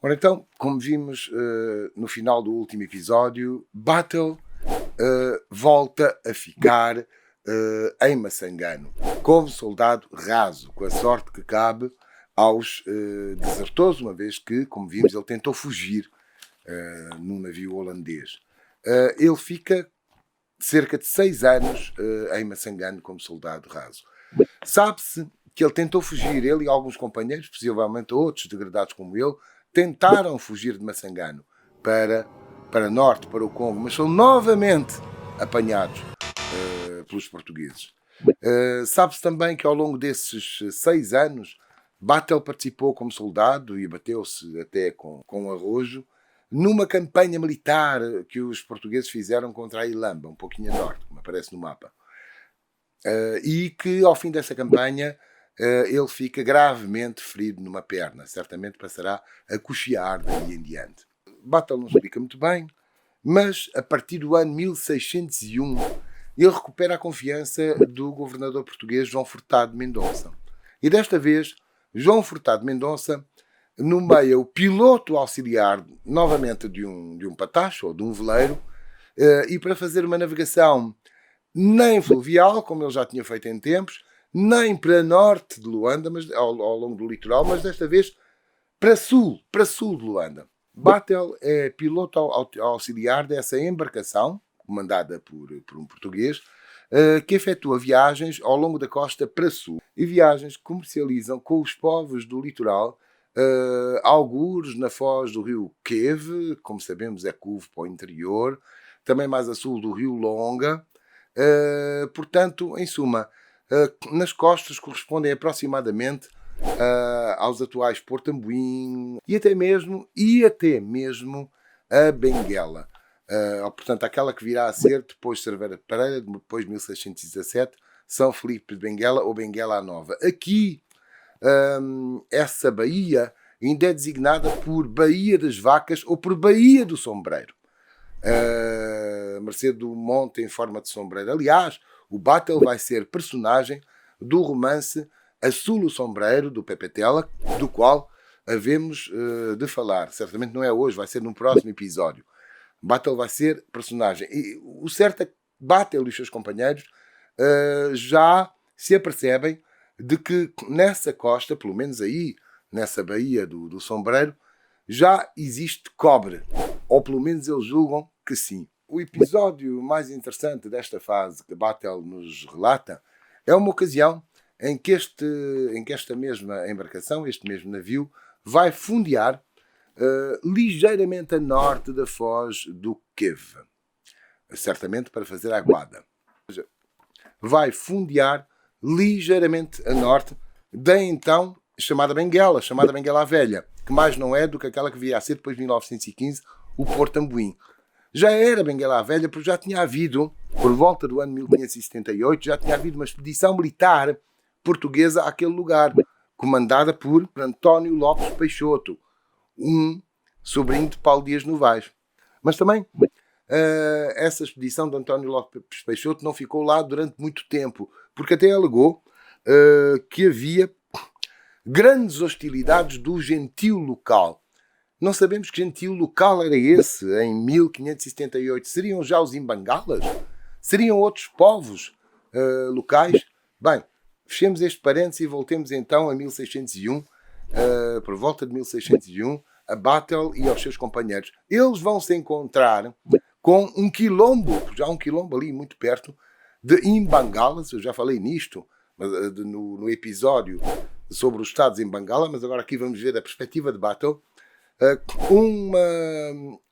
Ora então, como vimos no final do último episódio, Battle volta a ficar em Massangano, como soldado raso, com a sorte que cabe aos desertores, uma vez que, como vimos, ele tentou fugir num navio holandês. Ele fica cerca de 6 anos em Massangano como soldado raso. Sabe-se que ele tentou fugir, ele e alguns companheiros, possivelmente outros degradados como ele, tentaram fugir de Massangano para norte, para o Congo, mas são novamente apanhados pelos portugueses. Sabe-se também que ao longo desses 6 anos, Battle participou como soldado e bateu-se até com arrojo numa campanha militar que os portugueses fizeram contra a Ilamba, um pouquinho a norte, como aparece no mapa. E que ao fim dessa campanha ele fica gravemente ferido numa perna. Certamente passará a cochear daí em diante. Battle não explica muito bem, mas a partir do ano 1601 ele recupera a confiança do governador português João Furtado de Mendonça. E desta vez, João Furtado de Mendonça nomeia o piloto auxiliar novamente de um patacho ou de um veleiro e para fazer uma navegação nem fluvial, como ele já tinha feito em tempos, nem para norte de Luanda, mas ao longo do litoral, mas desta vez para sul de Luanda. Battle é piloto auxiliar dessa embarcação, comandada por um português, que efetua viagens ao longo da costa para sul. E viagens que comercializam com os povos do litoral, algures na foz do rio Queve, como sabemos é Cuve para o interior, também mais a sul do rio Longa. Portanto, em suma, nas costas correspondem aproximadamente aos atuais Porto Ambuim e até mesmo a Benguela. Portanto, aquela que virá a ser depois Cerveira de Pereira, depois 1617, São Felipe de Benguela ou Benguela a Nova. Aqui, essa baía ainda é designada por Baía das Vacas ou por Baía do Sombreiro. Mercê do monte em forma de sombreiro. Aliás, o Battle vai ser personagem do romance Assulo Sombreiro, do Pepe Tela, do qual havemos de falar. Certamente não é hoje, vai ser num próximo episódio. Battle vai ser personagem. E o certo é que Battle e os seus companheiros já se apercebem de que nessa costa, pelo menos aí, nessa baía do Sombreiro, já existe cobre. Ou pelo menos eles julgam que sim. O episódio mais interessante desta fase que Battle nos relata é uma ocasião em que esta mesma embarcação, este mesmo navio, vai fundear ligeiramente a norte da foz do Queve. Certamente para fazer a aguada. Vai fundear ligeiramente a norte da então chamada Benguela a Velha, que mais não é do que aquela que viria a ser depois de 1915 o Porto Ambuim. Já era Benguela a Velha porque já tinha havido, por volta do ano 1578, já tinha havido uma expedição militar portuguesa àquele lugar, comandada por António Lopes Peixoto, um sobrinho de Paulo Dias Novaes. Mas também essa expedição de António Lopes Peixoto não ficou lá durante muito tempo, porque até alegou que havia grandes hostilidades do gentio local. Não sabemos que gentio local era esse em 1578. Seriam já os imbangalas? Seriam outros povos locais? Bem, fechemos este parênteses e voltemos então a 1601, por volta de 1601, a Battle e aos seus companheiros. Eles vão se encontrar com um quilombo, já um quilombo ali muito perto, de imbangalas. Eu já falei nisto no episódio sobre os estados em Bangala, mas agora aqui vamos ver a perspectiva de Battle.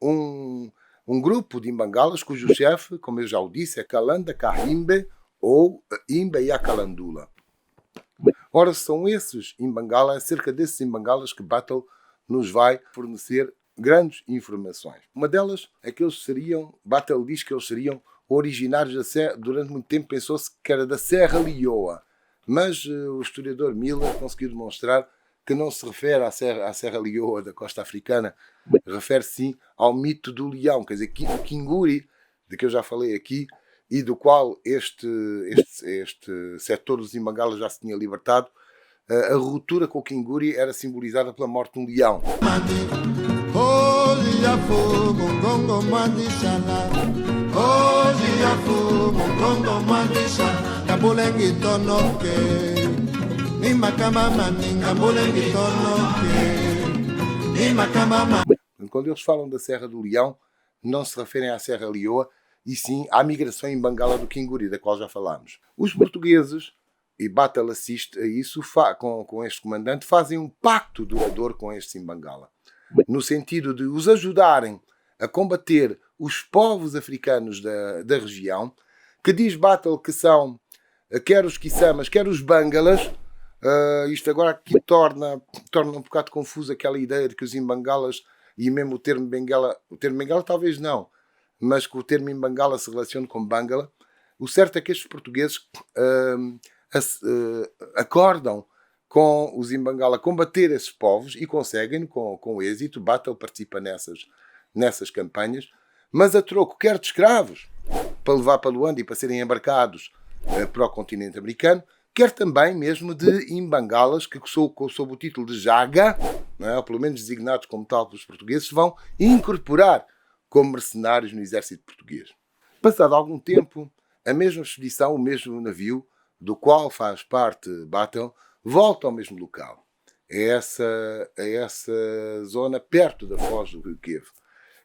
Um grupo de imbangalas cujo chefe, como eu já o disse, é Kalanda Kahimbe ou Imbe Yakalandula. Ora, são esses imbangalas, cerca desses imbangalas que Battle nos vai fornecer grandes informações. Uma delas é que eles seriam, Battle diz que eles seriam originários da Serra, durante muito tempo pensou-se que era da Serra Leoa, mas o historiador Miller conseguiu demonstrar que não se refere à Serra Leoa da costa africana, refere-se sim ao mito do leão, quer dizer, o Kinguri, de que eu já falei aqui, e do qual este setor dos imbangalas já se tinha libertado, a ruptura com o Kinguri era simbolizada pela morte de um leão. Quando eles falam da Serra do Leão, não se referem à Serra Leoa, e sim à migração em Bengala do Kinguri, da qual já falámos. Os portugueses, e Battle assiste a isso, com este comandante, fazem um pacto duradouro com estes em Bengala, no sentido de os ajudarem a combater os povos africanos da região, que diz Battle que são quer os Kissamas, quer os Bangalas. Isto agora aqui torna um bocado confuso aquela ideia de que os Imbangalas, e mesmo o termo Bengala talvez não, mas que o termo Imbangala se relaciona com Bangala. O certo é que estes portugueses acordam com os Imbangala combater esses povos e conseguem com êxito. Battle participa nessas campanhas, mas a troco quer de escravos para levar para Luanda e para serem embarcados para o continente americano, quer também mesmo de Imbangalas, que sob o título de Jaga, não é, ou pelo menos designados como tal pelos portugueses, vão incorporar como mercenários no exército português. Passado algum tempo, a mesma expedição, o mesmo navio, do qual faz parte Battle, volta ao mesmo local. É essa zona perto da foz do Rio Quevo.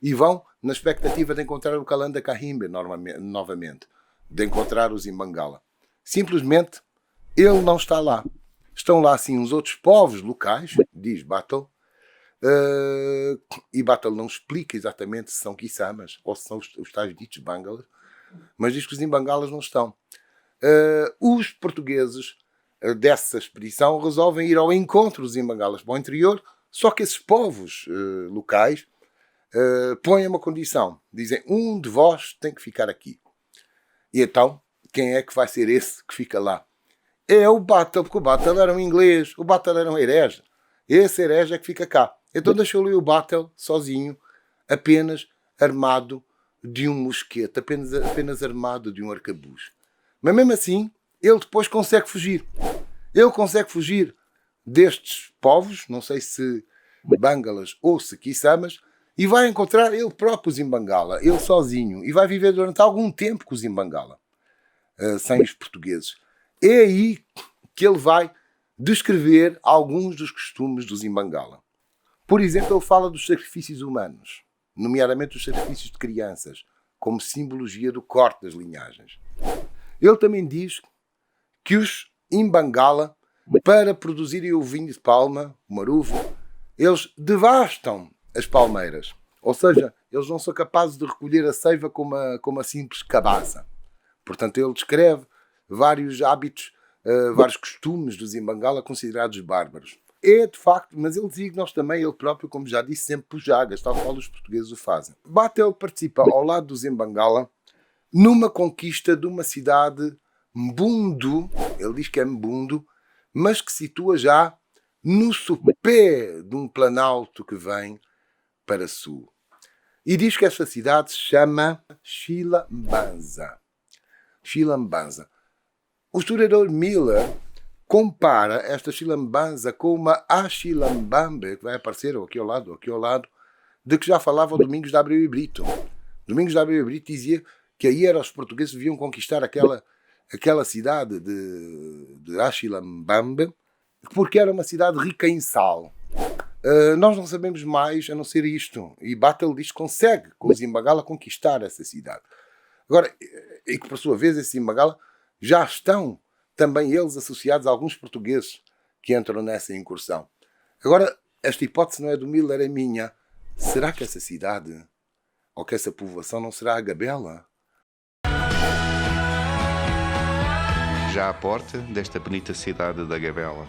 E vão na expectativa de encontrar o Kalanda Kahimbe novamente, de encontrar os Imbangala. Simplesmente, ele não está lá. Estão lá, sim, uns outros povos locais, diz Battle, e Battle não explica exatamente se são Kissamas ou se são os tais ditos Bangalas, mas diz que os Imbangalas não estão. Os portugueses dessa expedição resolvem ir ao encontro dos Imbangalas para o interior, só que esses povos locais põem uma condição. Dizem, um de vós tem que ficar aqui. E então, quem é que vai ser esse que fica lá? É o Battle, porque o Battle era um inglês, o Battle era um herege. Esse herege é que fica cá. Então deixou ali o Battle sozinho, apenas armado de um mosquete, apenas armado de um arcabuz. Mas mesmo assim, ele depois consegue fugir. Ele consegue fugir destes povos, não sei se Bangalas ou se Kissamas, e vai encontrar ele próprio os Imbangala, ele sozinho, e vai viver durante algum tempo com os Imbangala, sem os portugueses. É aí que ele vai descrever alguns dos costumes dos Imbangala. Por exemplo, ele fala dos sacrifícios humanos, nomeadamente os sacrifícios de crianças, como simbologia do corte das linhagens. Ele também diz que os Imbangala, para produzirem o vinho de palma, o maruvo, eles devastam as palmeiras. Ou seja, eles não são capazes de recolher a seiva com uma simples cabaça. Portanto, ele descreve vários hábitos, vários costumes dos Imbangala considerados bárbaros. É, de facto, mas ele designa-os também, ele próprio, como já disse, sempre por jagas, tal qual os portugueses o fazem. Battle participa ao lado dos Imbangala numa conquista de uma cidade Mbundu, ele diz que é Mbundu, mas que situa já no sopé de um planalto que vem para sul. E diz que esta cidade se chama Chilambanza. Chilambanza. O historiador Miller compara esta Chilambanza com uma Achilambambe, que vai aparecer aqui ao lado, de que já falava o Domingos de Abreu e Brito. Domingos de Abreu e Brito dizia que aí os portugueses deviam conquistar aquela cidade de Achilambambe, porque era uma cidade rica em sal. Nós não sabemos mais a não ser isto. E Battle diz que consegue, com os Imbangala, conquistar essa cidade. Agora, e que por sua vez, esses Imbangala já estão também eles associados a alguns portugueses que entram nessa incursão. Agora, esta hipótese não é do Miller, é minha. Será que essa cidade, ou que essa povoação não será a Gabela? Já à porta desta bonita cidade da Gabela.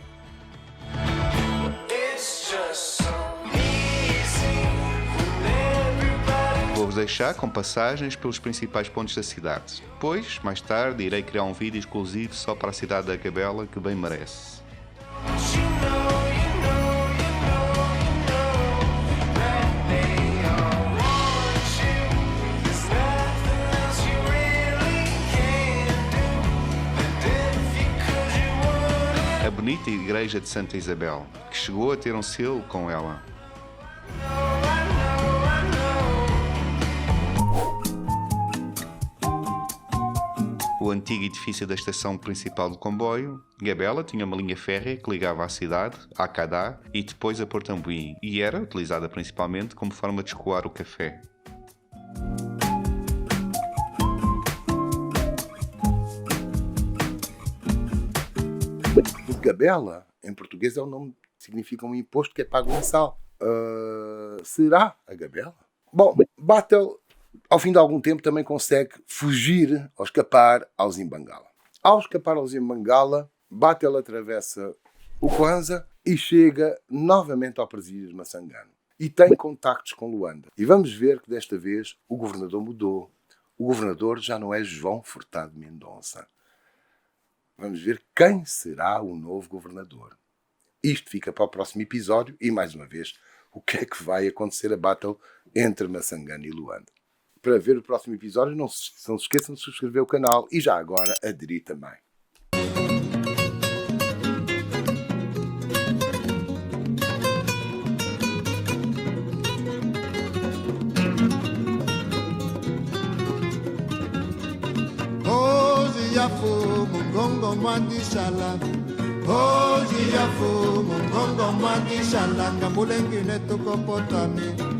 Vou-vos deixar com passagens pelos principais pontos da cidade. Depois, mais tarde, irei criar um vídeo exclusivo só para a cidade da Gabela, que bem merece. A bonita igreja de Santa Isabel, que chegou a ter um selo com ela. O antigo edifício da estação principal do comboio, Gabela, tinha uma linha férrea que ligava a cidade, a Cadá e depois a Portambuim, e era utilizada principalmente como forma de escoar o café. O Gabela, em português, é um nome que significa um imposto que é pago mensal. Será a Gabela? Bom, Battle, ao fim de algum tempo, também consegue fugir ou escapar ao Zimbangala. Ao escapar ao Zimbangala, Battle atravessa o Kwanza e chega novamente ao presídio de Massangano. E tem contactos com Luanda. E vamos ver que desta vez o governador mudou. O governador já não é João Furtado Mendonça. Vamos ver quem será o novo governador. Isto fica para o próximo episódio e, mais uma vez, o que é que vai acontecer a battle entre Massangano e Luanda. Para ver o próximo episódio, não se esqueçam de subscrever o canal e já agora aderir também. Mongongo mandishala, hoji yafu mongongo mandishala, ngambulengine tukopotami.